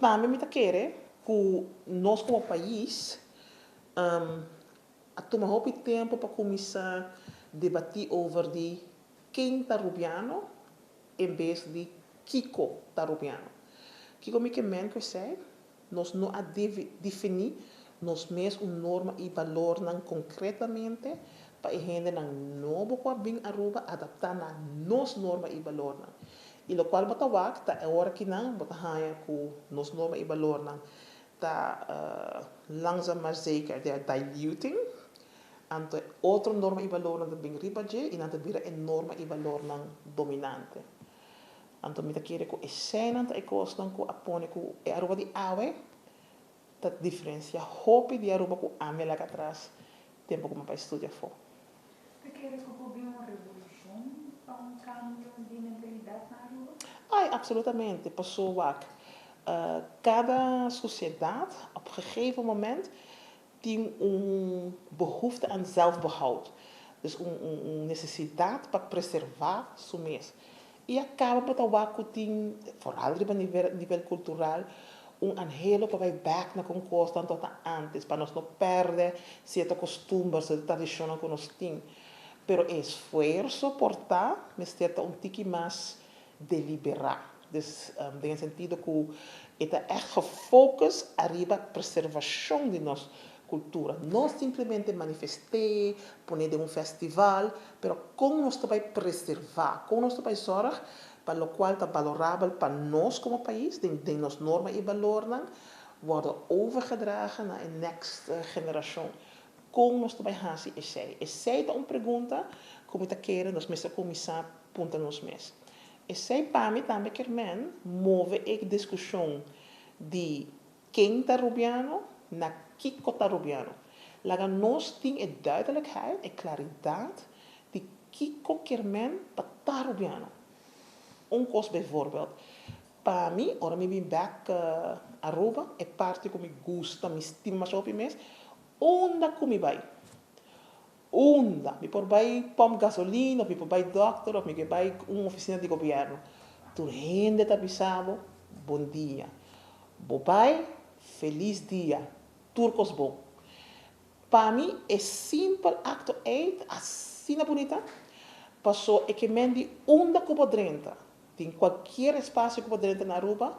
Também me querer que nós como país a tomar um tempo para começar a debater over de quem está rubiano em vez de Kiko está rubiano. Kiko me que men que sei, nós não a definir nós mesmos norma e valor não concretamente para a gente não boca bem aruba adaptar na nos norma e valor não. E lo qual bota wak ta é hora que não bota haya com nos norma e valor não tá langzaam maar zeker they are diluting ante outro norma e valor não bem ribaje e não vira norma e valor não dominante. Anto me querer que escena e coisa não que apone que é aruba de awe ta diferença hope de aruba que ame lá atrás tempo como para estudar fora. Você quer que houve uma revolução para um cambio de mentalidade na Aruba? Ai, absolutamente. Passou wak. Cada sociedade, op een gegeven moment, tem behoefte aan zelfbehoud. Dus een necessidade para preservar su mês. E acaba por estar que tem, vooral a nível cultural, anhelo para ir back na conquista tanto antes, para nós não perder certos costumes, certas tradições que nós temos. Pero esforço por estar, mas um tique mais deliberado. Dus in sentido que está echt gefocust arriba a preservação de nossa cultura. Não simplesmente manifestar, poner de festival, pero como nós também preservar, como nós também zorg, para o qual está valorável para nós como país, de nossa norma e valor, worden overgedragen naar de next geração. Como nós também fazemos isso? Essa é uma pergunta que nós queremos, nós mesmos começar a apontar nos mesmos. Essa é para mim também que move a discussão de quem está rubiano na Kiko está rubiano. Laga nós temos a duidelijkheid, a claridade de Kiko kermen está rubiano. Onkos bijvoorbeeld. Para mim, ora me vim back Aruba, é parte que me gusta, me estima mais op mes. Onda come vai. Onda. Me por vai pom gasolina, me por vai doctor, ou me que vai uma oficina de governo. Tu rende tapisabo, bom dia. Bobai, feliz dia. Turcos bom. Para mim, é simples acto 8, assim na bonita. Passou é que mendi onda como drenta. Tem qualquer espaço como drenta na Aruba,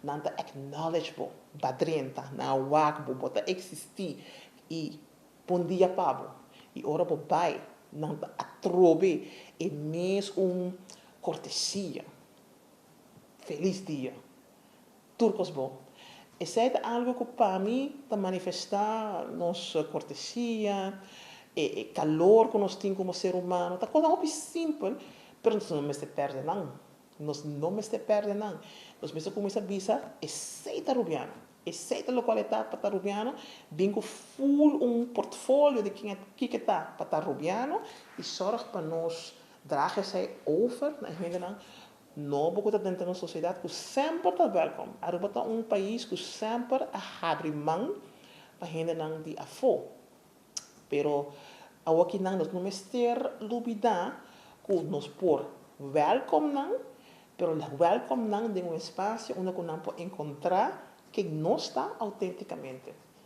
não está acknowledgeable, badrenta, na wak, bota existir. E bom dia, Pablo. E ora, bobai, não está atrobe, é mesmo cortesia. Feliz dia. Turcos bom. Isso é algo que para mim está manifestar nossa cortesia, e calor que nós temos como ser humano. Está coisa muito simples, mas não me se perde não. Nós não me se perde não. Nós mesmo começamos a visa, é rubiano. Essa localidade para estar rubiano, bingo full portfólio de quem está para estar rubiano e sorg para nós dragen zij over naar Nederland. Não porque está dentro de uma sociedade que sempre está welkom. Aruba é país que sempre abre mão para gente não de afo. Pero aqui não nós não ter dúvida que nós por welkom não, pero welkom não de espaço onde nós podemos encontrar quem não está autenticamente.